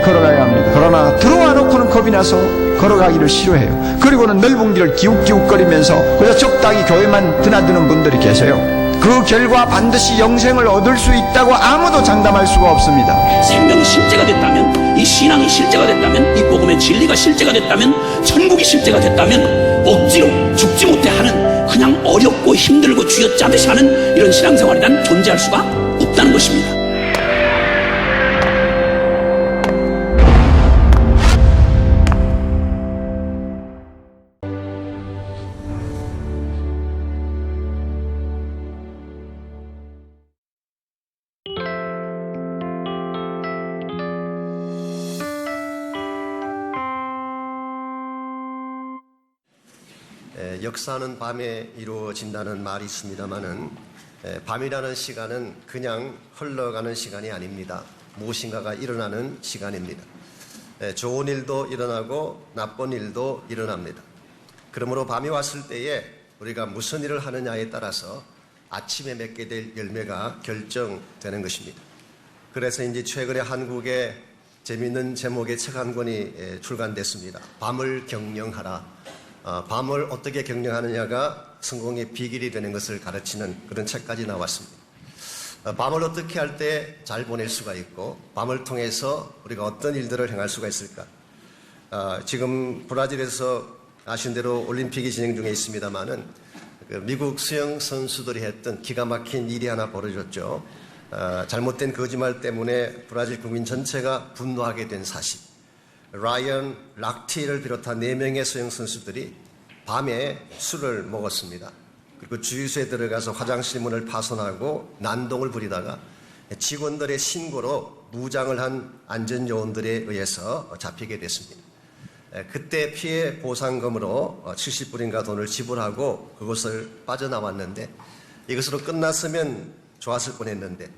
걸어가야 합니다. 그러나 들어와 놓고는 겁이 나서 걸어가기를 싫어해요. 그리고는 넓은 길을 기웃기웃거리면서 그저 적당히 교회만 드나드는 분들이 계세요. 그 결과 반드시 영생을 얻을 수 있다고 아무도 장담할 수가 없습니다. 생명이 실제가 됐다면, 이 신앙이 실제가 됐다면, 이 복음의 진리가 실제가 됐다면, 천국이 실제가 됐다면 억지로 죽지 못해 하는, 그냥 어렵고 힘들고 쥐어짜듯이 하는 이런 신앙생활이 난 존재할 수가 없다는 것입니다. 역사는 밤에 이루어진다는 말이 있습니다마는 밤이라는 시간은 그냥 흘러가는 시간이 아닙니다. 무엇인가가 일어나는 시간입니다. 좋은 일도 일어나고 나쁜 일도 일어납니다. 그러므로 밤이 왔을 때에 우리가 무슨 일을 하느냐에 따라서 아침에 맺게 될 열매가 결정되는 것입니다. 그래서 이제 최근에 한국에 재미있는 제목의 책 한 권이 출간됐습니다. 밤을 경영하라. 밤을 어떻게 경영하느냐가 성공의 비결이 되는 것을 가르치는 그런 책까지 나왔습니다. 밤을 어떻게 할 때 잘 보낼 수가 있고 밤을 통해서 우리가 어떤 일들을 행할 수가 있을까. 지금 브라질에서 아신 대로 올림픽이 진행 중에 있습니다마는 미국 수영 선수들이 했던 기가 막힌 일이 하나 벌어졌죠. 잘못된 거짓말 때문에 브라질 국민 전체가 분노하게 된 사실. 라이언 락티를 비롯한 4명의 수영 선수들이 밤에 술을 먹었습니다. 그리고 주유소에 들어가서 화장실 문을 파손하고 난동을 부리다가 직원들의 신고로 무장을 한 안전요원들에 의해서 잡히게 됐습니다. 그때 피해 보상금으로 70불인가 돈을 지불하고 그것을 빠져나왔는데 이것으로 끝났으면 좋았을 뻔했는데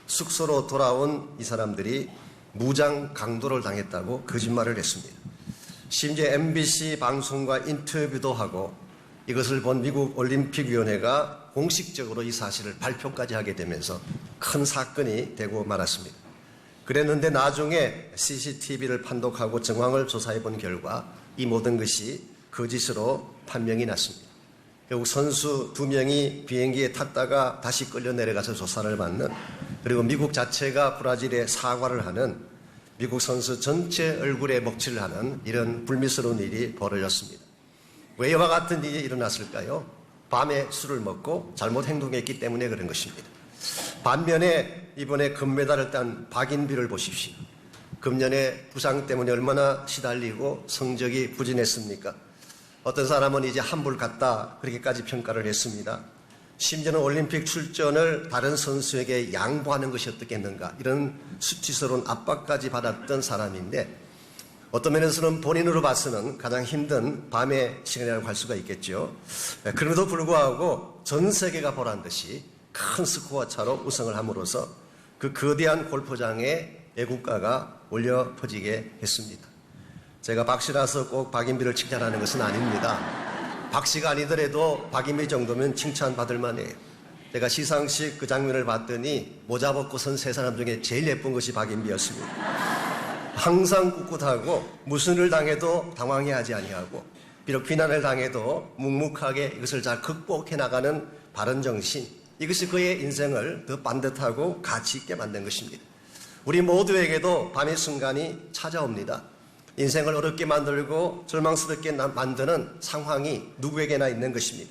숙소로 돌아온 이 사람들이 무장 강도를 당했다고 거짓말을 했습니다. 심지어 MBC 방송과 인터뷰도 하고 이것을 본 미국 올림픽위원회가 공식적으로 이 사실을 발표까지 하게 되면서 큰 사건이 되고 말았습니다. 그랬는데 나중에 CCTV를 판독하고 정황을 조사해 본 결과 이 모든 것이 거짓으로 판명이 났습니다. 결국 선수 2명이 비행기에 탔다가 다시 끌려 내려가서 조사를 받는, 그리고 미국 자체가 브라질에 사과를 하는, 미국 선수 전체 얼굴에 먹칠을 하는 이런 불미스러운 일이 벌어졌습니다. 왜 이와 같은 일이 일어났을까요? 밤에 술을 먹고 잘못 행동했기 때문에 그런 것입니다. 반면에 이번에 금메달을 딴 박인비를 보십시오. 금년에 부상 때문에 얼마나 시달리고 성적이 부진했습니까? 어떤 사람은 이제 환불 같다 그렇게까지 평가를 했습니다. 심지어는 올림픽 출전을 다른 선수에게 양보하는 것이 어떻겠는가, 이런 수치스러운 압박까지 받았던 사람인데 어떤 면에서는 본인으로 봐서는 가장 힘든 밤의 시간이라고 할 수가 있겠죠. 그럼에도 불구하고 전 세계가 보란 듯이 큰 스코어 차로 우승을 함으로써 그 거대한 골프장에 애국가가 울려 퍼지게 했습니다. 제가 박씨라서 꼭 박인비를 칭찬하는 것은 아닙니다. 박씨가 아니더라도 박인비 정도면 칭찬받을 만해요. 제가 시상식 그 장면을 봤더니 모자 벗고 선 3사람 중에 제일 예쁜 것이 박인비였습니다. 항상 꿋꿋하고 무슨 일을 당해도 당황해하지 아니하고 비록 비난을 당해도 묵묵하게 이것을 잘 극복해 나가는 바른 정신, 이것이 그의 인생을 더 반듯하고 가치 있게 만든 것입니다. 우리 모두에게도 밤의 순간이 찾아옵니다. 인생을 어렵게 만들고 절망스럽게 만드는 상황이 누구에게나 있는 것입니다.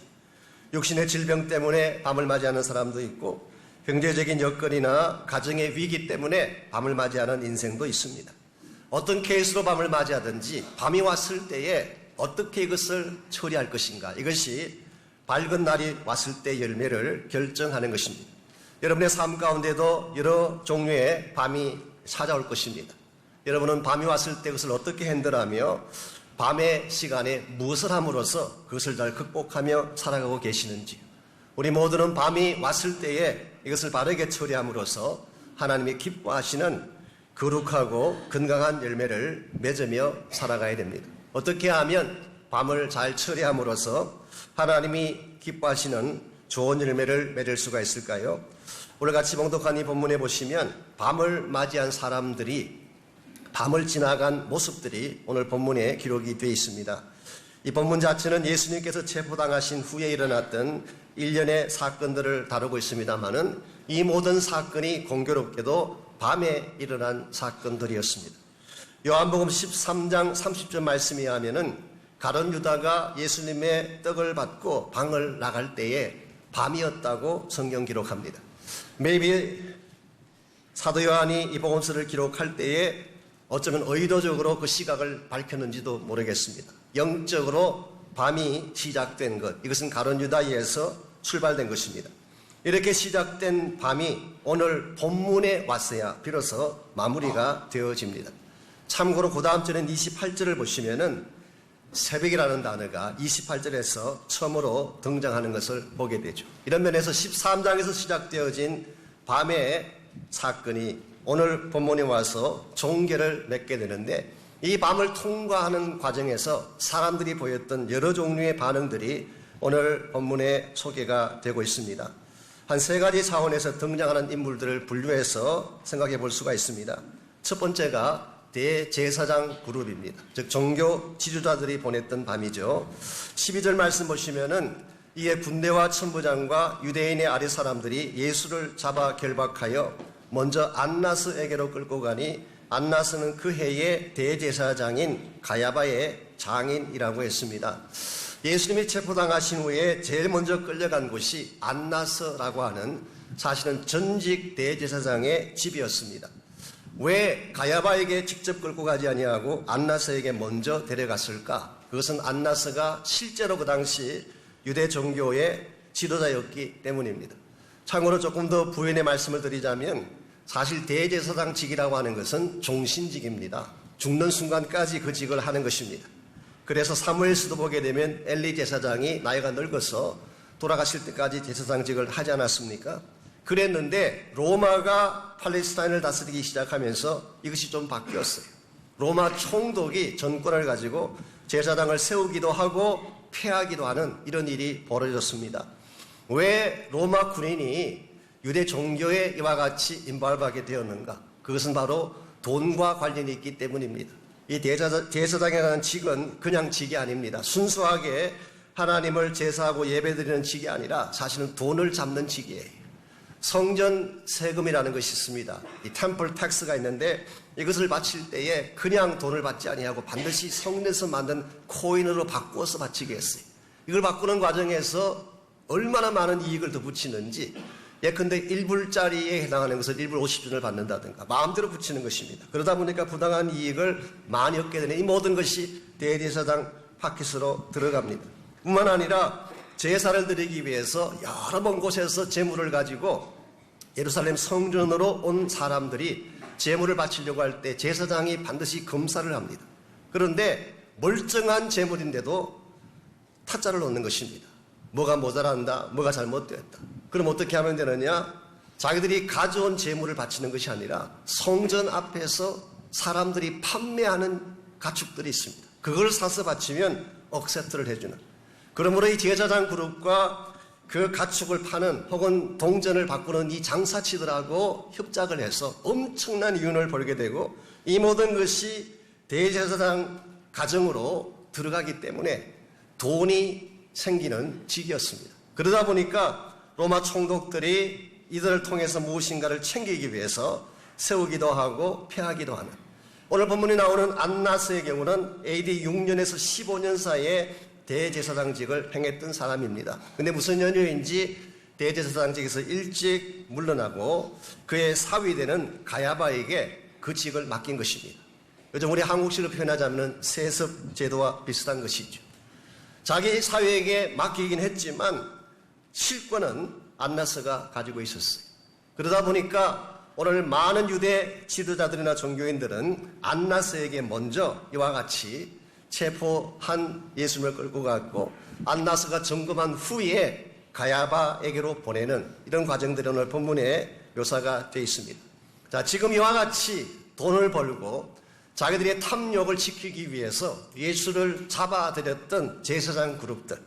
육신의 질병 때문에 밤을 맞이하는 사람도 있고 경제적인 여건이나 가정의 위기 때문에 밤을 맞이하는 인생도 있습니다. 어떤 케이스로 밤을 맞이하든지 밤이 왔을 때에 어떻게 이것을 처리할 것인가, 이것이 밝은 날이 왔을 때 열매를 결정하는 것입니다. 여러분의 삶 가운데도 여러 종류의 밤이 찾아올 것입니다. 여러분은 밤이 왔을 때 그것을 어떻게 핸들하며 밤의 시간에 무엇을 함으로써 그것을 잘 극복하며 살아가고 계시는지, 우리 모두는 밤이 왔을 때에 이것을 바르게 처리함으로써 하나님이 기뻐하시는 거룩하고 건강한 열매를 맺으며 살아가야 됩니다. 어떻게 하면 밤을 잘 처리함으로써 하나님이 기뻐하시는 좋은 열매를 맺을 수가 있을까요? 오늘 같이 봉독한 이 본문에 보시면 밤을 맞이한 사람들이 밤을 지나간 모습들이 오늘 본문에 기록이 되어 있습니다. 이 본문 자체는 예수님께서 체포당하신 후에 일어났던 일련의 사건들을 다루고 있습니다만은 이 모든 사건이 공교롭게도 밤에 일어난 사건들이었습니다. 요한복음 13장 30절 말씀에 하면은 가룟 유다가 예수님의 떡을 받고 방을 나갈 때에 밤이었다고 성경 기록합니다. maybe 사도 요한이 이 복음서를 기록할 때에 어쩌면 의도적으로 그 시각을 밝혔는지도 모르겠습니다. 영적으로 밤이 시작된 것, 이것은 가룟 유다에서 출발된 것입니다. 이렇게 시작된 밤이 오늘 본문에 왔어야 비로소 마무리가 되어집니다. 참고로 그 다음 절인 28절을 보시면은 새벽이라는 단어가 28절에서 처음으로 등장하는 것을 보게 되죠. 이런 면에서 13장에서 시작되어진 밤의 사건이 오늘 본문에 와서 종결을 맺게 되는데, 이 밤을 통과하는 과정에서 사람들이 보였던 여러 종류의 반응들이 오늘 본문에 소개가 되고 있습니다. 한 세 가지 차원에서 등장하는 인물들을 분류해서 생각해 볼 수가 있습니다. 첫 번째가 대제사장 그룹입니다. 즉 종교 지도자들이 보냈던 밤이죠. 12절 말씀 보시면은 이에 군대와 천부장과 유대인의 아리 사람들이 예수를 잡아 결박하여 먼저 안나스에게로 끌고 가니 안나스는 그 해의 대제사장인 가야바의 장인이라고 했습니다. 예수님이 체포당하신 후에 제일 먼저 끌려간 곳이 안나스라고 하는 사실은 전직 대제사장의 집이었습니다. 왜 가야바에게 직접 끌고 가지 아니하고 안나스에게 먼저 데려갔을까? 그것은 안나스가 실제로 그 당시 유대 종교의 지도자였기 때문입니다. 참고로 조금 더 부연의 말씀을 드리자면 사실 대제사장직이라고 하는 것은 종신직입니다. 죽는 순간까지 그 직을 하는 것입니다. 그래서 사무엘서도 보게 되면 엘리 제사장이 나이가 늙어서 돌아가실 때까지 제사장직을 하지 않았습니까? 그랬는데 로마가 팔레스타인을 다스리기 시작하면서 이것이 좀 바뀌었어요. 로마 총독이 전권을 가지고 제사장을 세우기도 하고 폐하기도 하는 이런 일이 벌어졌습니다. 왜 로마 군인이 유대 종교에 이와 같이 인발하게 되었는가? 그것은 바로 돈과 관련이 있기 때문입니다. 이 제사장이라는 직은 그냥 직이 아닙니다. 순수하게 하나님을 제사하고 예배드리는 직이 아니라 사실은 돈을 잡는 직이에요. 성전 세금이라는 것이 있습니다. 이 템플 텍스가 있는데 이것을 바칠 때에 그냥 돈을 받지 아니하고 반드시 성전에서 만든 코인으로 바꾸어서 바치게 했어요. 이걸 바꾸는 과정에서 얼마나 많은 이익을 더 붙이는지, 예컨대 1불짜리에 해당하는 것을 1불 50전을 받는다든가 마음대로 붙이는 것입니다. 그러다 보니까 부당한 이익을 많이 얻게 되는 이 모든 것이 대제사장 파켓으로 들어갑니다. 뿐만 아니라 제사를 드리기 위해서 여러 먼 곳에서 제물을 가지고 예루살렘 성전으로 온 사람들이 제물을 바치려고 할 때 제사장이 반드시 검사를 합니다. 그런데 멀쩡한 제물인데도 타짜를 놓는 것입니다. 뭐가 모자란다, 뭐가 잘못되었다. 그럼 어떻게 하면 되느냐? 자기들이 가져온 제물을 바치는 것이 아니라 성전 앞에서 사람들이 판매하는 가축들이 있습니다. 그걸 사서 바치면 억셉트를 해주는. 그러므로 이 제사장 그룹과 그 가축을 파는 혹은 동전을 바꾸는 이 장사치들하고 협작을 해서 엄청난 이윤을 벌게 되고, 이 모든 것이 대제사장 가정으로 들어가기 때문에 돈이 생기는 직이었습니다. 그러다 보니까 로마 총독들이 이들을 통해서 무엇인가를 챙기기 위해서 세우기도 하고 폐하기도 하는, 오늘 본문에 나오는 안나스의 경우는 AD 6년에서 15년 사이에 대제사장직을 행했던 사람입니다. 근데 무슨 연유인지 대제사장직에서 일찍 물러나고 그의 사위되는 가야바에게 그 직을 맡긴 것입니다. 요즘 우리 한국식으로 표현하자면 세습 제도와 비슷한 것이죠. 자기 사위에게 맡기긴 했지만 실권은 안나스가 가지고 있었어요. 그러다 보니까 오늘 많은 유대 지도자들이나 종교인들은 안나스에게 먼저 이와 같이 체포한 예수님을 끌고 갔고 안나스가 점검한 후에 가야바에게로 보내는 이런 과정들이 오늘 본문에 묘사가 되어 있습니다. 자, 지금 이와 같이 돈을 벌고 자기들의 탐욕을 지키기 위해서 예수를 잡아들였던 제사장 그룹들,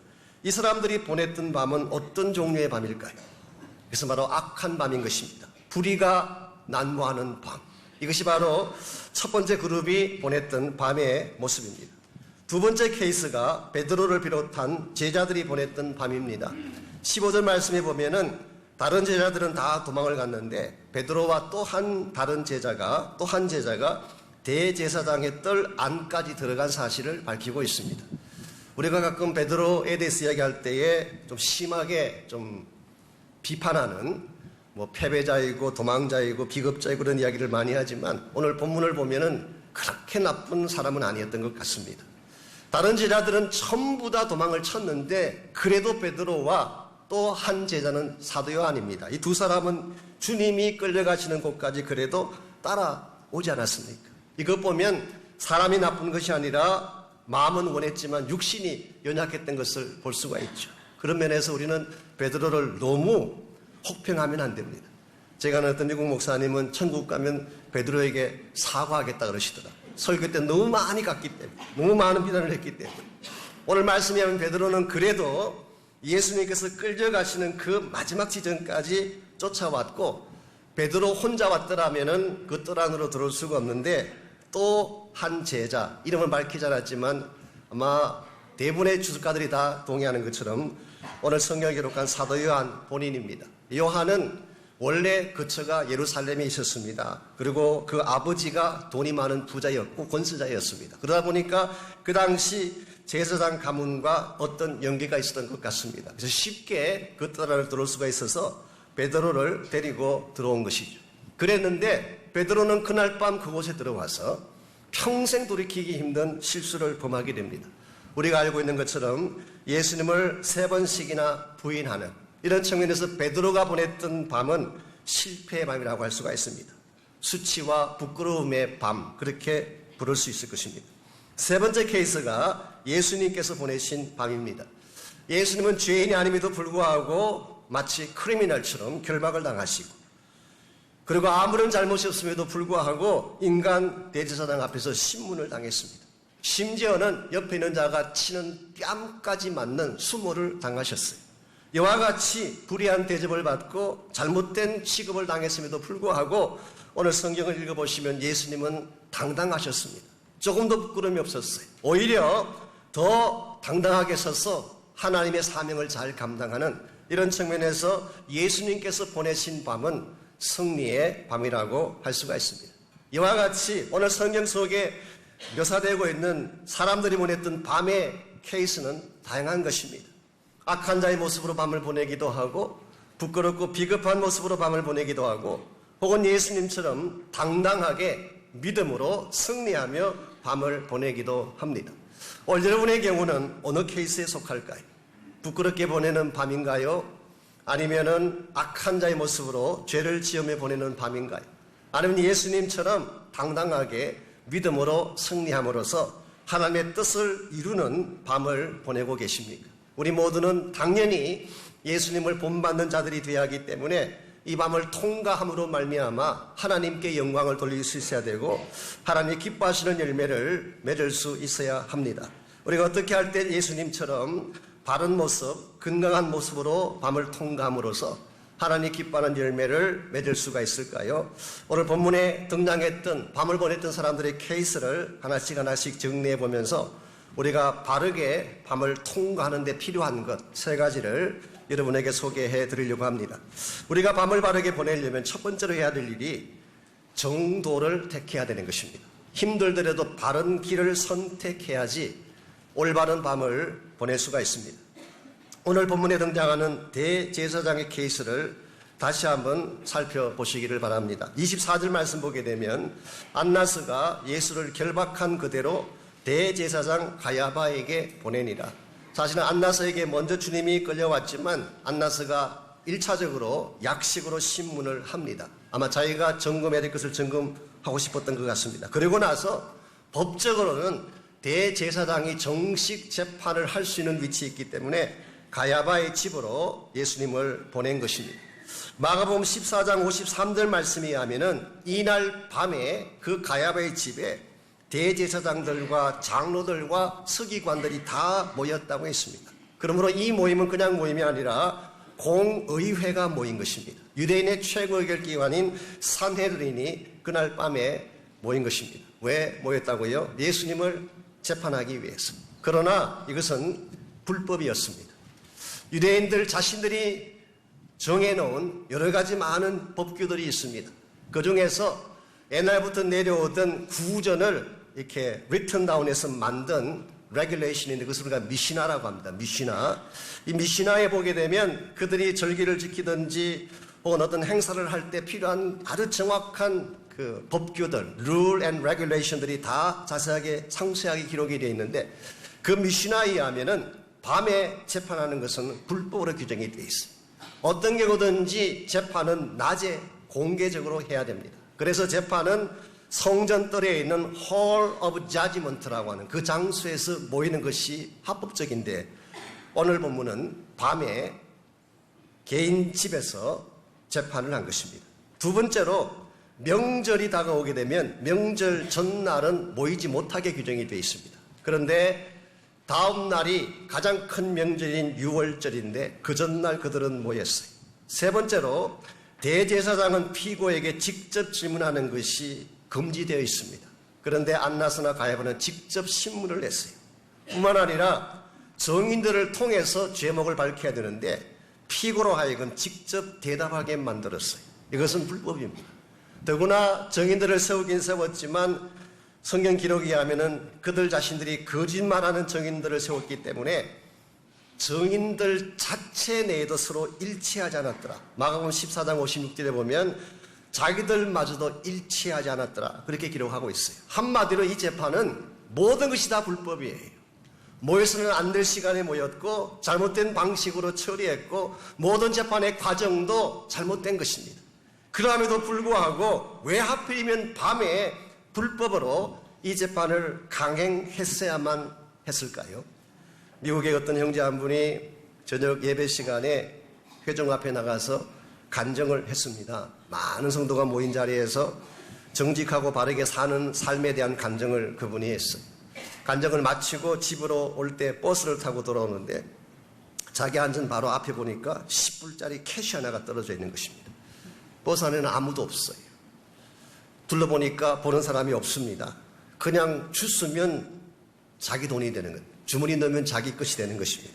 이 사람들이 보냈던 밤은 어떤 종류의 밤일까요? 그래서 바로 악한 밤인 것입니다. 불의가 난무하는 밤, 이것이 바로 첫 번째 그룹이 보냈던 밤의 모습입니다. 두 번째 케이스가 베드로를 비롯한 제자들이 보냈던 밤입니다. 15절 말씀에 보면은 다른 제자들은 다 도망을 갔는데 베드로와 또 한 제자가 대제사장의 뜰 안까지 들어간 사실을 밝히고 있습니다. 우리가 가끔 베드로에 대해서 이야기할 때에 좀 심하게 좀 비판하는 패배자이고 도망자이고 비겁자이고 그런 이야기를 많이 하지만 오늘 본문을 보면은 그렇게 나쁜 사람은 아니었던 것 같습니다. 다른 제자들은 전부 다 도망을 쳤는데 그래도 베드로와 또 한 제자는 사도 요한입니다. 이 두 사람은 주님이 끌려가시는 곳까지 그래도 따라오지 않았습니까? 이것 보면 사람이 나쁜 것이 아니라 마음은 원했지만 육신이 연약했던 것을 볼 수가 있죠. 그런 면에서 우리는 베드로를 너무 혹평하면 안 됩니다. 제가 아는 어떤 미국 목사님은 천국 가면 베드로에게 사과하겠다 그러시더라. 설교 때 너무 많이 갔기 때문에, 너무 많은 비난을 했기 때문에. 오늘 말씀에 하면 베드로는 그래도 예수님께서 끌려가시는 그 마지막 지점까지 쫓아왔고 베드로 혼자 왔더라면은 그 뜰 안으로 들어올 수가 없는데 또 한 제자, 이름은 밝히지 않았지만 아마 대부분의 주석가들이 다 동의하는 것처럼 오늘 성경에 기록한 사도 요한 본인입니다. 요한은 원래 거처가 예루살렘에 있었습니다. 그리고 그 아버지가 돈이 많은 부자였고 권세자였습니다. 그러다 보니까 그 당시 제사장 가문과 어떤 연계가 있었던 것 같습니다. 그래서 쉽게 그 뜰 안을 들어올 수가 있어서 베드로를 데리고 들어온 것이죠. 그랬는데 베드로는 그날 밤 그곳에 들어와서 평생 돌이키기 힘든 실수를 범하게 됩니다. 우리가 알고 있는 것처럼 예수님을 3번씩이나 부인하는 이런 측면에서 베드로가 보냈던 밤은 실패의 밤이라고 할 수가 있습니다. 수치와 부끄러움의 밤, 그렇게 부를 수 있을 것입니다. 세 번째 케이스가 예수님께서 보내신 밤입니다. 예수님은 죄인이 아님에도 불구하고 마치 크리미널처럼 결박을 당하시고 그리고 아무런 잘못이 없음에도 불구하고 인간 대제사장 앞에서 신문을 당했습니다. 심지어는 옆에 있는 자가 치는 뺨까지 맞는 수모를 당하셨어요. 이와 같이 불의한 대접을 받고 잘못된 취급을 당했음에도 불구하고 오늘 성경을 읽어보시면 예수님은 당당하셨습니다. 조금도 부끄러움이 없었어요. 오히려 더 당당하게 서서 하나님의 사명을 잘 감당하는 이런 측면에서 예수님께서 보내신 밤은 승리의 밤이라고 할 수가 있습니다. 이와 같이 오늘 성경 속에 묘사되고 있는 사람들이 보냈던 밤의 케이스는 다양한 것입니다. 악한 자의 모습으로 밤을 보내기도 하고 부끄럽고 비겁한 모습으로 밤을 보내기도 하고 혹은 예수님처럼 당당하게 믿음으로 승리하며 밤을 보내기도 합니다. 오늘 여러분의 경우는 어느 케이스에 속할까요? 부끄럽게 보내는 밤인가요? 아니면은 악한 자의 모습으로 죄를 지으며 보내는 밤인가요? 아니면 예수님처럼 당당하게 믿음으로 승리함으로써 하나님의 뜻을 이루는 밤을 보내고 계십니까? 우리 모두는 당연히 예수님을 본받는 자들이 되어야 하기 때문에 이 밤을 통과함으로 말미암아 하나님께 영광을 돌릴 수 있어야 되고 하나님이 기뻐하시는 열매를 맺을 수 있어야 합니다. 우리가 어떻게 할 때 예수님처럼 바른 모습, 건강한 모습으로 밤을 통과함으로써 하나님 기뻐하는 열매를 맺을 수가 있을까요? 오늘 본문에 등장했던 밤을 보냈던 사람들의 케이스를 하나씩 정리해 보면서 우리가 바르게 밤을 통과하는 데 필요한 것 3가지를 여러분에게 소개해 드리려고 합니다. 우리가 밤을 바르게 보내려면 첫 번째로 해야 될 일이 정도를 택해야 되는 것입니다. 힘들더라도 바른 길을 선택해야지 올바른 밤을 보낼 수가 있습니다. 오늘 본문에 등장하는 대제사장의 케이스를 다시 한번 살펴보시기를 바랍니다. 24절 말씀 보게 되면 안나스가 예수를 결박한 그대로 대제사장 가야바에게 보내니라. 사실은 안나스에게 먼저 주님이 끌려왔지만 안나스가 1차적으로 약식으로 신문을 합니다. 아마 자기가 점검해야 될 것을 점검하고 싶었던 것 같습니다. 그리고 나서 법적으로는 대제사장이 정식 재판을 할 수 있는 위치에 있기 때문에 가야바의 집으로 예수님을 보낸 것입니다. 마가복음 14장 53절 말씀에 의하면은 이날 밤에 그 가야바의 집에 대제사장들과 장로들과 서기관들이 다 모였다고 했습니다. 그러므로 이 모임은 그냥 모임이 아니라 공의회가 모인 것입니다. 유대인의 최고의결기관인 산헤드린이 그날 밤에 모인 것입니다. 왜 모였다고요? 예수님을 재판하기 위해서. 그러나 이것은 불법이었습니다. 유대인들 자신들이 정해놓은 여러 가지 많은 법규들이 있습니다. 그 중에서 옛날부터 내려오던 구전을 이렇게 written down해서 만든 regulation인데 그것을 우리가 미시나라고 합니다. 미시나. 이 미시나에 보게 되면 그들이 절기를 지키든지 혹은 어떤 행사를 할 때 필요한 아주 정확한 그 법규들, rule and regulation들이 다 자세하게 상세하게 기록이 되어 있는데 그 미시나에 의하면은 밤에 재판하는 것은 불법으로 규정이 되어 있습니다. 어떤 경우든지 재판은 낮에 공개적으로 해야 됩니다. 그래서 재판은 성전뜰에 있는 Hall of Judgment라고 하는 그 장소에서 모이는 것이 합법적인데 오늘 본문은 밤에 개인 집에서 재판을 한 것입니다. 두 번째로 명절이 다가오게 되면 명절 전날은 모이지 못하게 규정이 되어 있습니다. 그런데 다음 날이 가장 큰 명절인 6월절인데 그 전날 그들은 모였어요. 세 번째로 대제사장은 피고에게 직접 질문하는 것이 금지되어 있습니다. 그런데 안나스나 가야바는 직접 신문을 냈어요. 뿐만 아니라 정인들을 통해서 죄목을 밝혀야 되는데 피고로 하여금 직접 대답하게 만들었어요. 이것은 불법입니다. 더구나 정인들을 세우긴 세웠지만 성경 기록에 하면은 그들 자신들이 거짓말하는 정인들을 세웠기 때문에 정인들 자체 내에도 서로 일치하지 않았더라. 마가복음 14장 56절에 보면 자기들마저도 일치하지 않았더라. 그렇게 기록하고 있어요. 한마디로 이 재판은 모든 것이 다 불법이에요. 모여서는 안 될 시간에 모였고 잘못된 방식으로 처리했고 모든 재판의 과정도 잘못된 것입니다. 그럼에도 불구하고 왜 하필이면 밤에 불법으로 이 재판을 강행했어야만 했을까요? 미국의 어떤 형제 한 분이 저녁 예배 시간에 회종 앞에 나가서 간증을 했습니다. 많은 성도가 모인 자리에서 정직하고 바르게 사는 삶에 대한 간증을 그분이 했어요. 간증을 마치고 집으로 올 때 버스를 타고 돌아오는데 자기 앉은 바로 앞에 보니까 10불짜리 캐시 하나가 떨어져 있는 것입니다. 버스 안에는 아무도 없어요. 둘러보니까 보는 사람이 없습니다. 그냥 주스면 자기 돈이 되는 것, 주머니 넣으면 자기 것이 되는 것입니다.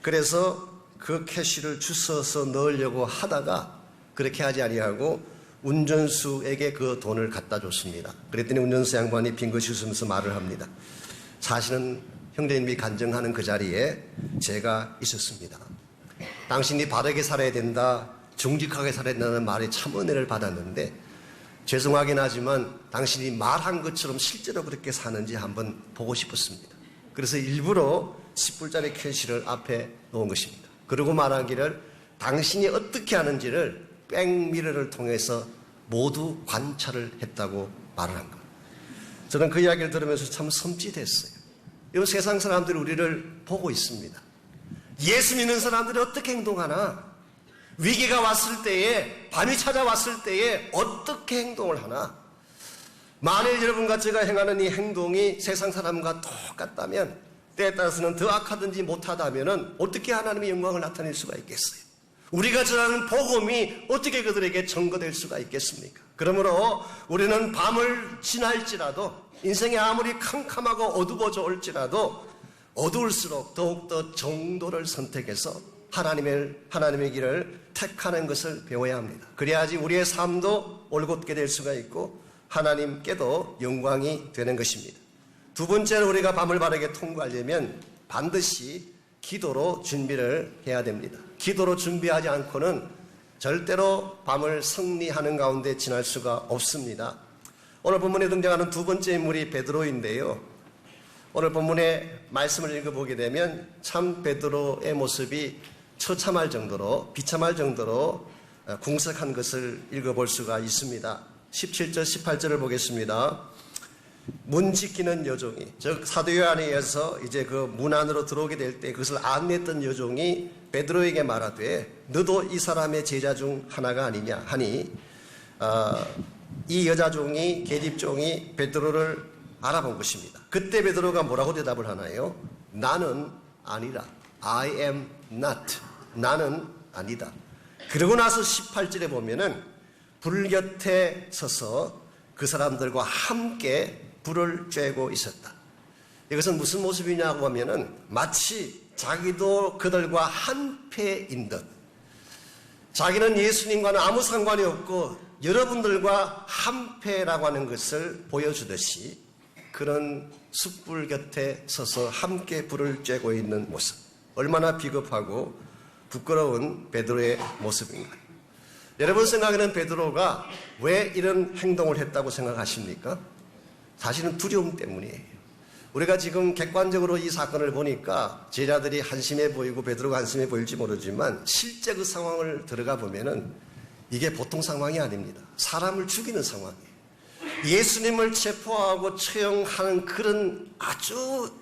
그래서 그 캐시를 주워서 넣으려고 하다가 그렇게 하지 아니하고 운전수에게 그 돈을 갖다 줬습니다. 그랬더니 운전수 양반이 빙긋이 웃으면서 말을 합니다. 사실은 형제님이 간증하는 그 자리에 제가 있었습니다. 당신이 바르게 살아야 된다, 정직하게 살아야 된다는 말에 참 은혜를 받았는데 죄송하긴 하지만 당신이 말한 것처럼 실제로 그렇게 사는지 한번 보고 싶었습니다. 그래서 일부러 10불짜리 캐시를 앞에 놓은 것입니다. 그리고 말하기를 당신이 어떻게 하는지를 백미러를 통해서 모두 관찰을 했다고 말을 한 겁니다. 저는 그 이야기를 들으면서 참 섬찟했어요. 이 세상 사람들이 우리를 보고 있습니다. 예수 믿는 사람들이 어떻게 행동하나? 위기가 왔을 때에, 밤이 찾아왔을 때에 어떻게 행동을 하나? 만일 여러분과 제가 행하는 이 행동이 세상 사람과 똑같다면 때에 따라서는 더 악하든지 못하다면 어떻게 하나님의 영광을 나타낼 수가 있겠어요? 우리가 전하는 복음이 어떻게 그들에게 전거될 수가 있겠습니까? 그러므로 우리는 밤을 지날지라도 인생이 아무리 캄캄하고 어두워져 올지라도 어두울수록 더욱더 정도를 선택해서 하나님의 길을 택하는 것을 배워야 합니다. 그래야지 우리의 삶도 올곧게 될 수가 있고 하나님께도 영광이 되는 것입니다. 두 번째로 우리가 밤을 바르게 통과하려면 반드시 기도로 준비를 해야 됩니다. 기도로 준비하지 않고는 절대로 밤을 승리하는 가운데 지날 수가 없습니다. 오늘 본문에 등장하는 두 번째 인물이 베드로인데요. 오늘 본문의 말씀을 읽어보게 되면 참 베드로의 모습이 처참할 정도로 비참할 정도로 궁색한 것을 읽어볼 수가 있습니다. 17절 18절을 보겠습니다. 문 지키는 여종이, 즉 사도 요한에 의해서 이제 그 문 안으로 들어오게 될 때 그것을 안내했던 여종이 베드로에게 말하되 너도 이 사람의 제자 중 하나가 아니냐 하니 이 여자종이 계집종이 베드로를 알아본 것입니다. 그때 베드로가 뭐라고 대답을 하나요? 나는 아니라 I am not. 나는 아니다. 그러고 나서 18절에 보면은 불 곁에 서서 그 사람들과 함께 불을 쬐고 있었다. 이것은 무슨 모습이냐고 하면은 마치 자기도 그들과 한패인 듯, 자기는 예수님과는 아무 상관이 없고 여러분들과 한패라고 하는 것을 보여주듯이 그런 숯불 곁에 서서 함께 불을 쬐고 있는 모습, 얼마나 비겁하고 부끄러운 베드로의 모습인가요? 여러분 생각에는 베드로가 왜 이런 행동을 했다고 생각하십니까? 사실은 두려움 때문이에요. 우리가 지금 객관적으로 이 사건을 보니까 제자들이 한심해 보이고 베드로가 한심해 보일지 모르지만 실제 그 상황을 들어가 보면은 이게 보통 상황이 아닙니다. 사람을 죽이는 상황이에요. 예수님을 체포하고 처형하는 그런 아주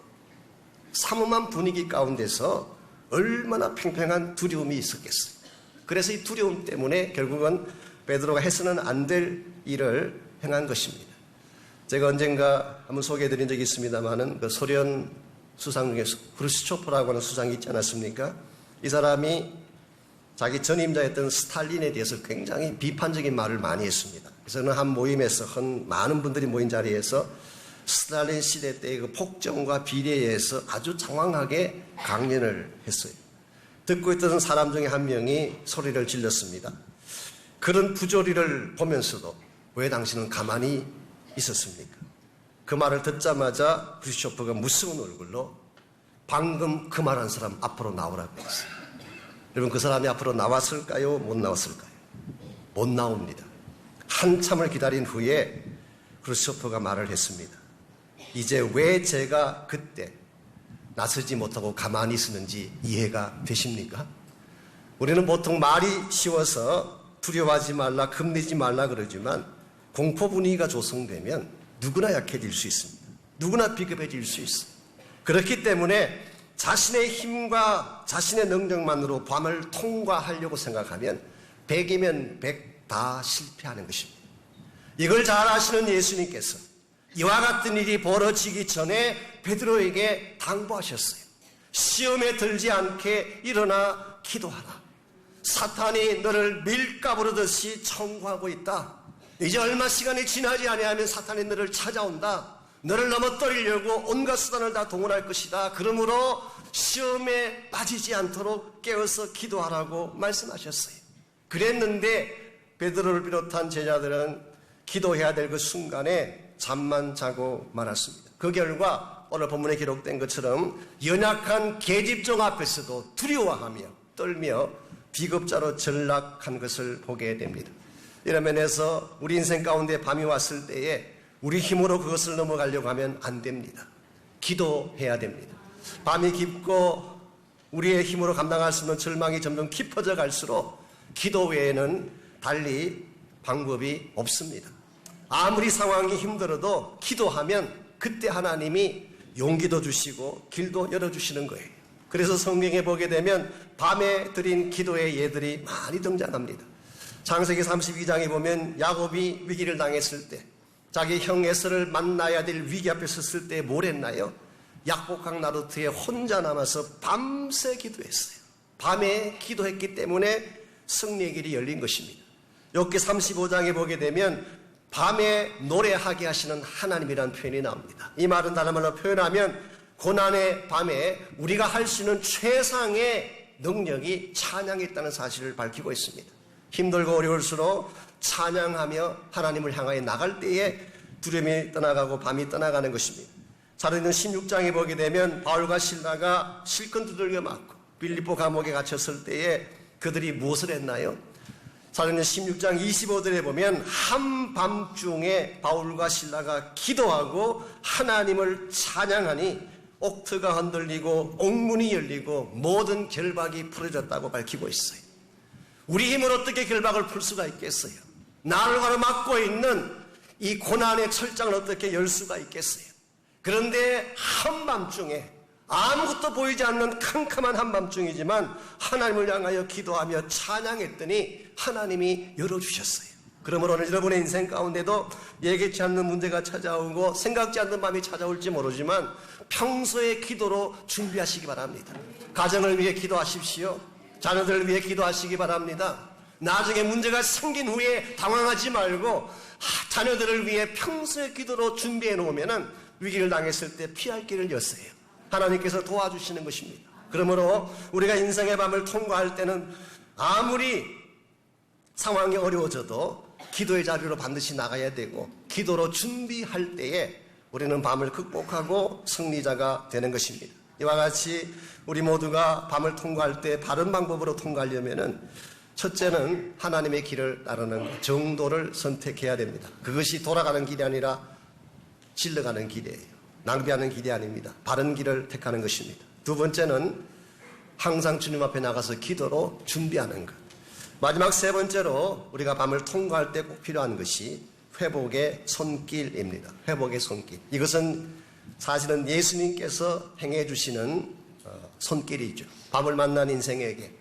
삼엄한 분위기 가운데서 얼마나 팽팽한 두려움이 있었겠어요. 그래서 이 두려움 때문에 결국은 베드로가 해서는 안 될 일을 행한 것입니다. 제가 언젠가 한번 소개해드린 적이 있습니다만은 그 소련 수상 중에 크루스초프라고 하는 수상이 있지 않았습니까? 이 사람이 자기 전임자였던 스탈린에 대해서 굉장히 비판적인 말을 많이 했습니다. 그래서 한 모임에서 많은 분들이 모인 자리에서 스탈린 시대 때의 그 폭정과 비리에 의해서 아주 장황하게 강연을 했어요. 듣고 있던 사람 중에 한 명이 소리를 질렀습니다. 그런 부조리를 보면서도 왜 당신은 가만히 있었습니까? 그 말을 듣자마자 크루스초프가 무서운 얼굴로 방금 그 말한 사람 앞으로 나오라고 했어요. 여러분, 그 사람이 앞으로 나왔을까요? 못 나왔을까요? 못 나옵니다. 한참을 기다린 후에 크루스초프가 말을 했습니다. 이제 왜 제가 그때 나서지 못하고 가만히 있었는지 이해가 되십니까? 우리는 보통 말이 쉬워서 두려워하지 말라, 겁내지 말라 그러지만 공포 분위기가 조성되면 누구나 약해질 수 있습니다. 누구나 비겁해질 수 있습니다. 그렇기 때문에 자신의 힘과 자신의 능력만으로 밤을 통과하려고 생각하면 100이면 100 다 실패하는 것입니다. 이걸 잘 아시는 예수님께서 이와 같은 일이 벌어지기 전에 베드로에게 당부하셨어요. 시험에 들지 않게 일어나 기도하라. 사탄이 너를 밀가부르듯이 청구하고 있다. 이제 얼마 시간이 지나지 아니하면 사탄이 너를 찾아온다. 너를 넘어뜨리려고 온갖 수단을 다 동원할 것이다. 그러므로 시험에 빠지지 않도록 깨어서 기도하라고 말씀하셨어요. 그랬는데 베드로를 비롯한 제자들은 기도해야 될 그 순간에 잠만 자고 말았습니다. 그 결과 오늘 본문에 기록된 것처럼 연약한 계집종 앞에서도 두려워하며 떨며 비겁자로 전락한 것을 보게 됩니다. 이런 면에서 우리 인생 가운데 밤이 왔을 때에 우리 힘으로 그것을 넘어가려고 하면 안 됩니다. 기도해야 됩니다. 밤이 깊고 우리의 힘으로 감당할 수 없는 절망이 점점 깊어져 갈수록 기도 외에는 달리 방법이 없습니다. 아무리 상황이 힘들어도 기도하면 그때 하나님이 용기도 주시고 길도 열어주시는 거예요. 그래서 성경에 보게 되면 밤에 드린 기도의 예들이 많이 등장합니다. 창세기 32장에 보면 야곱이 위기를 당했을 때 자기 형 에서를 만나야 될 위기 앞에 섰을 때 뭘 했나요? 약복강 나루터에 혼자 남아서 밤새 기도했어요. 밤에 기도했기 때문에 승리의 길이 열린 것입니다. 욥기 35장에 보게 되면 밤에 노래하게 하시는 하나님이라는 표현이 나옵니다. 이 말은 다른 말로 표현하면 고난의 밤에 우리가 할 수 있는 최상의 능력이 찬양에 있다는 사실을 밝히고 있습니다. 힘들고 어려울수록 찬양하며 하나님을 향하여 나갈 때에 두려움이 떠나가고 밤이 떠나가는 것입니다. 사도행전 16장에 보게 되면 바울과 실라가 실컷 두들겨 맞고 빌립보 감옥에 갇혔을 때에 그들이 무엇을 했나요? 사도행전 16장 25절에 보면 한밤중에 바울과 실라가 기도하고 하나님을 찬양하니 옥트가 흔들리고 옥문이 열리고 모든 결박이 풀어졌다고 밝히고 있어요. 우리 힘으로 어떻게 결박을 풀 수가 있겠어요? 나를 가로막고 있는 이 고난의 철장을 어떻게 열 수가 있겠어요? 그런데 한밤중에 아무것도 보이지 않는 캄캄한 한밤중이지만 하나님을 향하여 기도하며 찬양했더니 하나님이 열어주셨어요. 그러므로 오늘 여러분의 인생 가운데도 예기치 않는 문제가 찾아오고 생각지 않는 밤이 찾아올지 모르지만 평소의 기도로 준비하시기 바랍니다. 가정을 위해 기도하십시오. 자녀들을 위해 기도하시기 바랍니다. 나중에 문제가 생긴 후에 당황하지 말고 자녀들을 위해 평소의 기도로 준비해 놓으면 위기를 당했을 때 피할 길을 여세요. 하나님께서 도와주시는 것입니다. 그러므로 우리가 인생의 밤을 통과할 때는 아무리 상황이 어려워져도 기도의 자리로 반드시 나가야 되고, 기도로 준비할 때에 우리는 밤을 극복하고 승리자가 되는 것입니다. 이와 같이 우리 모두가 밤을 통과할 때 바른 방법으로 통과하려면은 첫째는 하나님의 길을 따르는 정도를 선택해야 됩니다. 그것이 돌아가는 길이 아니라 질러가는 길이에요. 낭비하는 길이 아닙니다. 바른 길을 택하는 것입니다. 두 번째는 항상 주님 앞에 나가서 기도로 준비하는 것. 마지막 세 번째로 우리가 밤을 통과할 때 꼭 필요한 것이 회복의 손길입니다. 회복의 손길. 이것은 사실은 예수님께서 행해 주시는 손길이죠. 밤을 만난 인생에게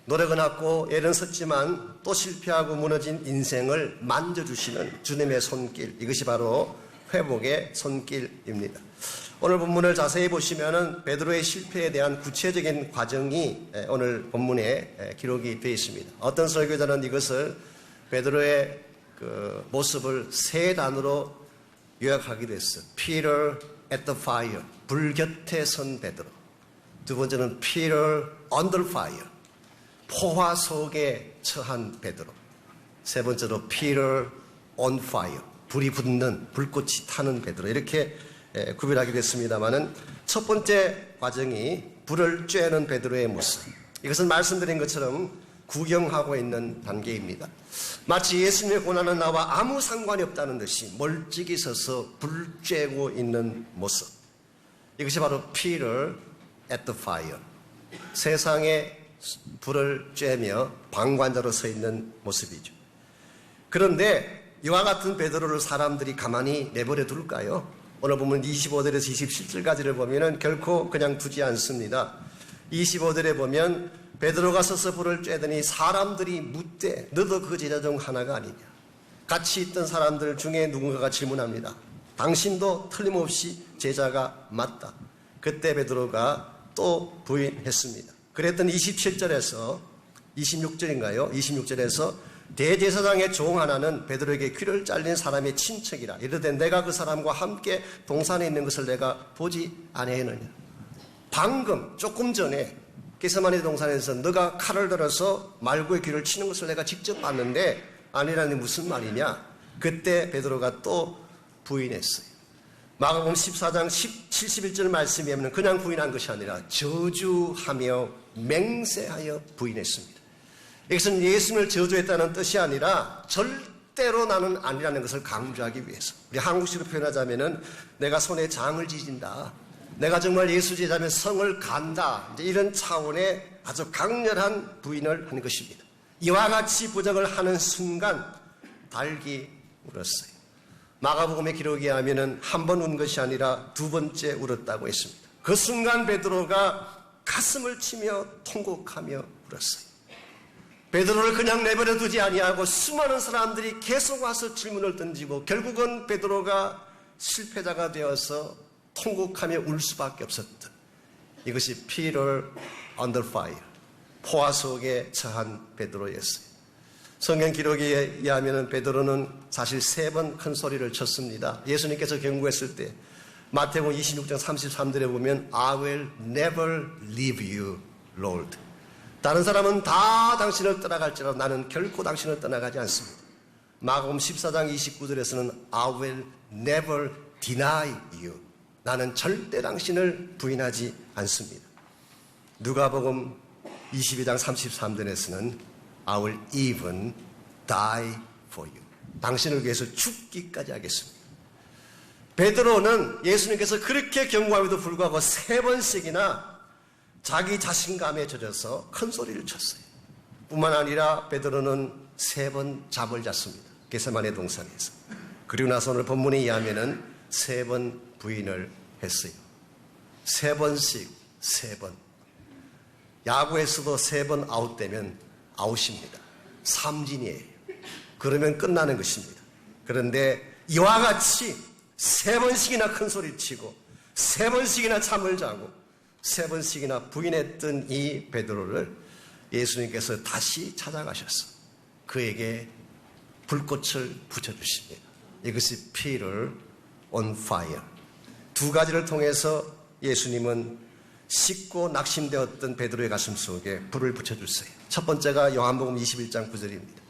노력은 했고 애는 썼지만 또 실패하고 무너진 인생을 만져주시는 주님의 손길. 이것이 바로 회복의 손길입니다. 오늘 본문을 자세히 보시면은 베드로의 실패에 대한 구체적인 과정이 오늘 본문에 기록이 되어 있습니다. 어떤 설교자는 이것을 베드로의 그 모습을 세 단어로 요약하기도 했어요. Peter at the fire. 불 곁에 선 베드로. 두 번째는 Peter under fire. 포화 속에 처한 베드로. 세 번째로 Peter on fire. 불이 붙는, 불꽃이 타는 베드로. 이렇게 구별하게 됐습니다만은 첫 번째 과정이 불을 쬐는 베드로의 모습. 이것은 말씀드린 것처럼 구경하고 있는 단계입니다. 마치 예수님의 고난은 나와 아무 상관이 없다는 듯이 멀찍이 서서 불 쬐고 있는 모습. 이것이 바로 Peter at the fire. 세상에 불을 쬐며 방관자로 서 있는 모습이죠. 그런데 이와 같은 베드로를 사람들이 가만히 내버려 둘까요? 오늘 보면 25절에서 27절까지를 보면 결코 그냥 두지 않습니다. 25절에 보면 베드로가 서서 불을 쬐더니 사람들이 묻되 너도 그 제자 중 하나가 아니냐. 같이 있던 사람들 중에 누군가가 질문합니다. 당신도 틀림없이 제자가 맞다. 그때 베드로가 또 부인했습니다. 그랬더니 27절에서 26절인가요? 26절에서 대제사장의 종 하나는 베드로에게 귀를 잘린 사람의 친척이라 이르되 내가 그 사람과 함께 동산에 있는 것을 내가 보지 아니하느냐. 방금 조금 전에 게세마네 동산에서 너가 칼을 들어서 말구의 귀를 치는 것을 내가 직접 봤는데 아니라니 무슨 말이냐. 그때 베드로가 또 부인했어요. 마가복음 14장 71절 말씀에 보면 그냥 부인한 것이 아니라 저주하며 맹세하여 부인했습니다. 이것은 예수님을 저주했다는 뜻이 아니라 절대로 나는 아니라는 것을 강조하기 위해서. 우리 한국식으로 표현하자면은 내가 손에 장을 지진다. 내가 정말 예수 제자면 성을 간다. 이제 이런 차원의 아주 강렬한 부인을 한 것입니다. 이와 같이 부정을 하는 순간 닭이 울었어요. 마가복음의 기록에 하면은 한 번 운 것이 아니라 두 번째 울었다고 했습니다. 그 순간 베드로가 가슴을 치며 통곡하며 울었어요. 베드로를 그냥 내버려 두지 아니하고 수많은 사람들이 계속 와서 질문을 던지고 결국은 베드로가 실패자가 되어서 통곡하며 울 수밖에 없었던 이것이 Peter under fire, 포화 속에 처한 베드로였어요. 성경 기록에 의하면 베드로는 사실 3번 큰 소리를 쳤습니다. 예수님께서 경고했을 때 마태복음 26장 33절에 보면 I will never leave you, Lord. 다른 사람은 다 당신을 떠나갈지라도 나는 결코 당신을 떠나가지 않습니다. 마가복음 14장 29절에서는 I will never deny you. 나는 절대 당신을 부인하지 않습니다. 누가복음 22장 33절에서는 I will even die for you. 당신을 위해서 죽기까지 하겠습니다. 베드로는 예수님께서 그렇게 경고함에도 불구하고 3번씩이나 자기 자신감에 젖어서 큰 소리를 쳤어요. 뿐만 아니라 베드로는 3번 잠을 잤습니다. 게세마네 동산에서. 그리고 나서 오늘 본문에 의하면은 3번 부인을 했어요. 3번씩 3번. 야구에서도 3번 아웃되면 아웃입니다. 삼진이에요. 그러면 끝나는 것입니다. 그런데 이와 같이 3번씩이나 큰 소리 치고 3번씩이나 잠을 자고 3번씩이나 부인했던 이 베드로를 예수님께서 다시 찾아가셔서 그에게 불꽃을 붙여주십니다. 이것이 Peter on fire. 두 가지를 통해서 예수님은 씻고 낙심되었던 베드로의 가슴 속에 불을 붙여주세요. 첫 번째가 요한복음 21장 9절입니다.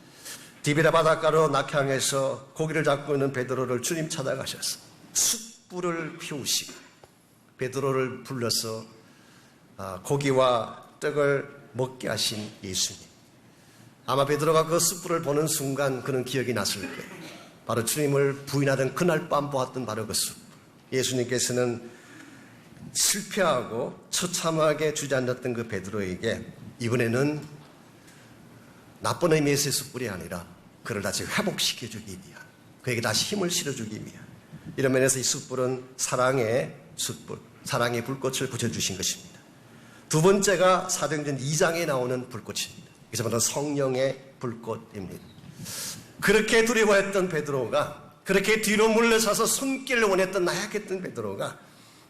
디비라 바닷가로 낙향해서 고기를 잡고 있는 베드로를 주님 찾아가셔서 숯불을 피우시고 베드로를 불러서 고기와 떡을 먹게 하신 예수님. 아마 베드로가 그 숯불을 보는 순간 그는 기억이 났을 거예요. 바로 주님을 부인하던 그날 밤 보았던 바로 그 숯불. 예수님께서는 실패하고 처참하게 주저앉았던 그 베드로에게 이번에는 나쁜 의미에서의 숯불이 아니라 그를 다시 회복시켜주기 위한, 그에게 다시 힘을 실어주기 위한, 이런 면에서 이 숯불은 사랑의 숯불, 사랑의 불꽃을 붙여주신 것입니다. 두 번째가 사도행전 2장에 나오는 불꽃입니다. 이것은 바로 성령의 불꽃입니다. 그렇게 두려워했던 베드로가, 그렇게 뒤로 물러서서 손길을 원했던 나약했던 베드로가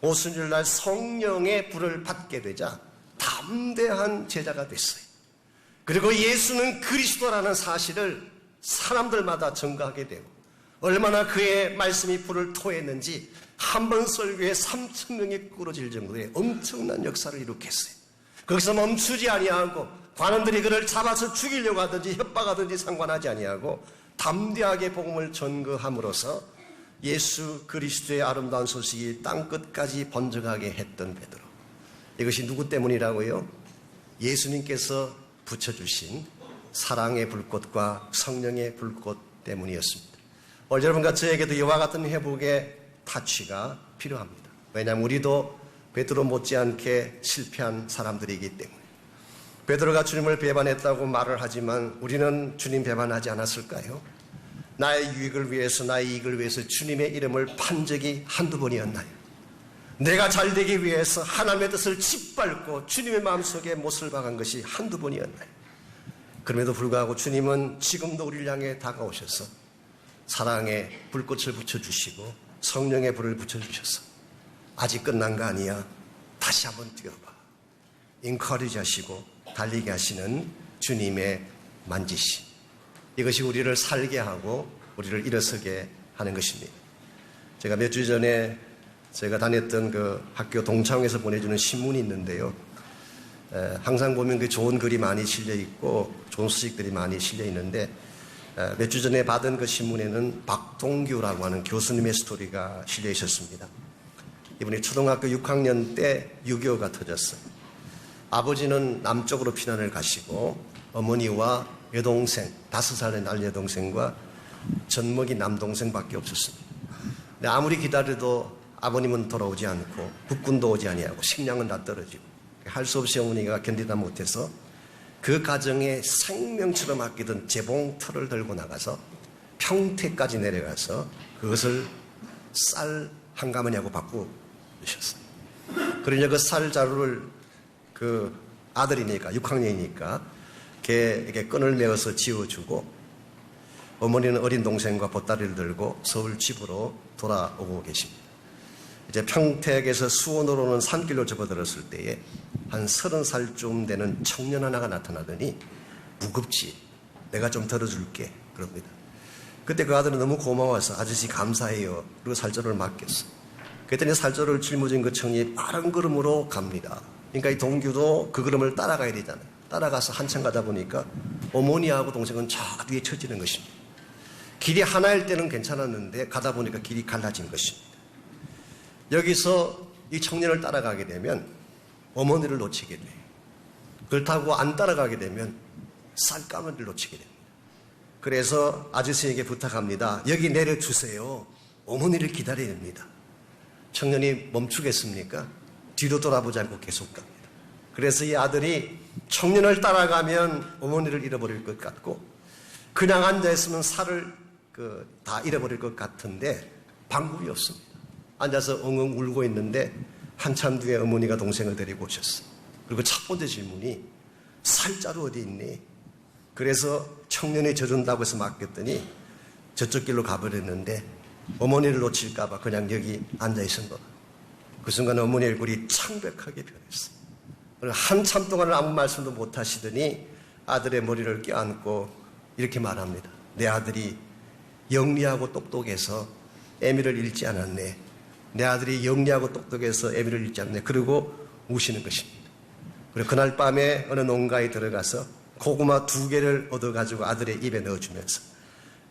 오순절날 성령의 불을 받게 되자 담대한 제자가 됐어요. 그리고 예수는 그리스도라는 사실을 사람들마다 증거하게 되고, 얼마나 그의 말씀이 불을 토했는지 한 번 설교에 3,000명이 끌어질 정도의 엄청난 역사를 일으켰어요. 거기서 멈추지 아니하고 관원들이 그를 잡아서 죽이려고 하든지 협박하든지 상관하지 아니하고 담대하게 복음을 전거함으로써 예수 그리스도의 아름다운 소식이 땅끝까지 번져가게 했던 베드로. 이것이 누구 때문이라고요? 예수님께서 붙여주신 사랑의 불꽃과 성령의 불꽃 때문이었습니다. 오늘 여러분과 저에게도 이와 같은 회복의 타취가 필요합니다. 왜냐하면 우리도 베드로 못지않게 실패한 사람들이기 때문에. 베드로가 주님을 배반했다고 말을 하지만 우리는 주님 배반하지 않았을까요? 나의 유익을 위해서, 나의 이익을 위해서 주님의 이름을 판 적이 한두 번이었나요? 내가 잘되기 위해서 하나님의 뜻을 짓밟고 주님의 마음속에 못을 박은 것이 한두 번이었나요? 그럼에도 불구하고 주님은 지금도 우리를 향해 다가오셔서 사랑의 불꽃을 붙여주시고 성령의 불을 붙여주셔서 아직 끝난 거 아니야, 다시 한번 뛰어봐, 인커리지 하시고 달리게 하시는 주님의 만지심. 이것이 우리를 살게 하고 우리를 일어서게 하는 것입니다. 제가 몇 주 전에 제가 다녔던 그 학교 동창회에서 보내주는 신문이 있는데요. 항상 보면 그 좋은 글이 많이 실려 있고 좋은 소식들이 많이 실려 있는데, 몇 주 전에 받은 그 신문에는 박동규라고 하는 교수님의 스토리가 실려 있었습니다. 이분이 초등학교 6학년 때 6.25가 터졌어요. 아버지는 남쪽으로 피난을 가시고 어머니와 여동생, 5살의 날 여동생과 젖먹이 남동생밖에 없었습니다. 근데 아무리 기다려도 아버님은 돌아오지 않고 국군도 오지 아니하고 식량은 다 떨어지고 할 수 없이 어머니가 견디다 못해서 그 가정에 생명처럼 아끼던 재봉틀을 들고 나가서 평택까지 내려가서 그것을 쌀 한 가마니하고 바꾸셨어요. 그러냐 그 쌀 자루를 그 아들이니까 6학년이니까 걔에게 끈을 메어서 지어주고, 어머니는 어린 동생과 보따리를 들고 서울 집으로 돌아오고 계십니다. 이제 평택에서 수원으로는 산길로 접어들었을 때에 한 30살쯤 되는 청년 하나가 나타나더니 무겁지, 내가 좀 들어줄게 그럽니다. 그때 그 아들은 너무 고마워서 아저씨 감사해요 그리고 살조를 맡겼어. 그랬더니 살조를 짊어진 그 청년이 빠른 걸음으로 갑니다. 그러니까 이 동규도 그 걸음을 따라가야 되잖아요. 따라가서 한참 가다 보니까 어머니하고 동생은 저 뒤에 처지는 것입니다. 길이 하나일 때는 괜찮았는데 가다 보니까 길이 갈라진 것입니다. 여기서 이 청년을 따라가게 되면 어머니를 놓치게 돼요. 그렇다고 안 따라가게 되면 쌀가마니를 놓치게 됩니다. 그래서 아저씨에게 부탁합니다. 여기 내려주세요. 어머니를 기다려야 됩니다. 청년이 멈추겠습니까? 뒤로 돌아보지 않고 계속 갑니다. 그래서 이 아들이 청년을 따라가면 어머니를 잃어버릴 것 같고 그냥 앉아있으면 살을 다 잃어버릴 것 같은데 방법이 없습니다. 앉아서 엉엉 울고 있는데 한참 뒤에 어머니가 동생을 데리고 오셨어요. 그리고 첫 번째 질문이 살자루 어디 있니? 그래서 청년이 져준다고 해서 맡겼더니 저쪽 길로 가버렸는데 어머니를 놓칠까 봐 그냥 여기 앉아있은 거다. 그 순간 어머니의 얼굴이 창백하게 변했어요. 한참 동안 아무 말씀도 못 하시더니 아들의 머리를 껴안고 이렇게 말합니다. 내 아들이 영리하고 똑똑해서 애미를 잃지 않았네. 내 아들이 영리하고 똑똑해서 애미를 잃지 않았네. 그리고 우시는 것입니다. 그리고 그날 밤에 어느 농가에 들어가서 고구마 2개를 얻어가지고 아들의 입에 넣어주면서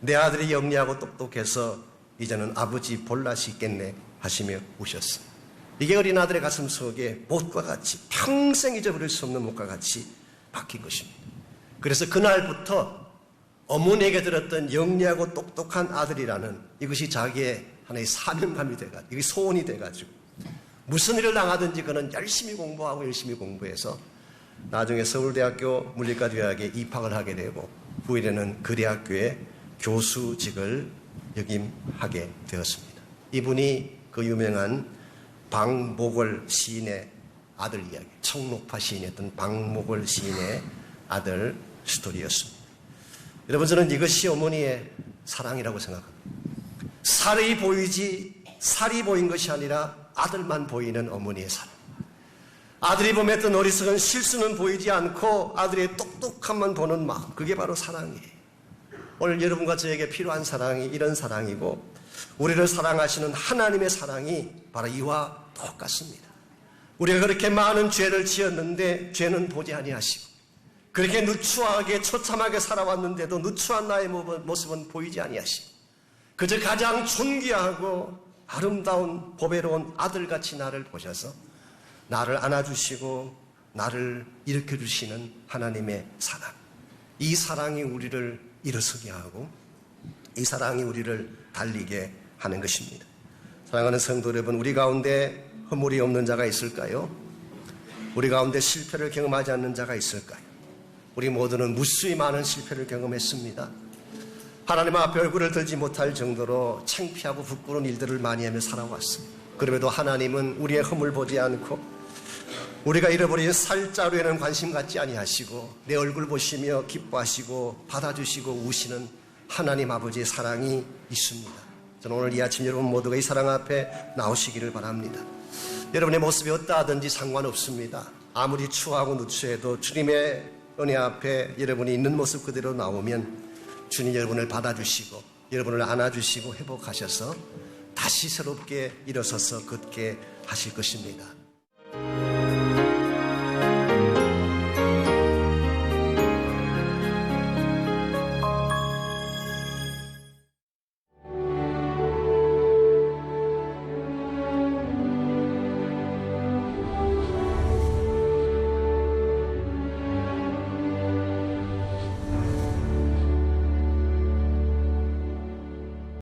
내 아들이 영리하고 똑똑해서 이제는 아버지 볼낯이 있겠네 하시며 우셨어요. 이게 어린 아들의 가슴 속에 못과 같이 평생 잊어버릴 수 없는 못과 같이 박힌 것입니다. 그래서 그날부터 어머니에게 들었던 영리하고 똑똑한 아들이라는 이것이 자기의 하나의 사명감이 돼가지고 이게 소원이 돼가지고 무슨 일을 당하든지 그는 열심히 공부하고 열심히 공부해서 나중에 서울대학교 물리과대학에 입학을 하게 되고 후일에는 그 대학교의 교수직을 역임하게 되었습니다. 이분이 그 유명한 박목월 시인의 아들 이야기, 청록파 시인이었던 박목월 시인의 아들 스토리였습니다. 여러분, 저는 이것이 어머니의 사랑이라고 생각합니다. 살이 보인 것이 아니라 아들만 보이는 어머니의 사랑. 아들이 범했던 어리석은 실수는 보이지 않고 아들의 똑똑함만 보는 마음, 그게 바로 사랑이에요. 오늘 여러분과 저에게 필요한 사랑이 이런 사랑이고 우리를 사랑하시는 하나님의 사랑이 바로 이와 똑같습니다. 우리가 그렇게 많은 죄를 지었는데 죄는 보지 아니하시고 그렇게 누추하게 처참하게 살아왔는데도 누추한 나의 모습은 보이지 아니하시고 그저 가장 존귀하고 아름다운 보배로운 아들같이 나를 보셔서 나를 안아주시고 나를 일으켜주시는 하나님의 사랑. 이 사랑이 우리를 일어서게 하고 이 사랑이 우리를 달리게 하는 것입니다. 사랑하는 성도 여러분, 우리 가운데 허물이 없는 자가 있을까요? 우리 가운데 실패를 경험하지 않는 자가 있을까요? 우리 모두는 무수히 많은 실패를 경험했습니다. 하나님 앞에 얼굴을 들지 못할 정도로 창피하고 부끄러운 일들을 많이 하며 살아왔습니다. 그럼에도 하나님은 우리의 허물 보지 않고 우리가 잃어버린 살자루에는 관심 갖지 아니하시고 내 얼굴 보시며 기뻐하시고 받아주시고 우시는 하나님 아버지의 사랑이 있습니다. 저는 오늘 이 아침 여러분 모두가 이 사랑 앞에 나오시기를 바랍니다. 여러분의 모습이 어떠하든지 상관없습니다. 아무리 추하고 누추해도 주님의 은혜 앞에 여러분이 있는 모습 그대로 나오면 주님 여러분을 받아주시고 여러분을 안아주시고 회복하셔서 다시 새롭게 일어서서 걷게 하실 것입니다.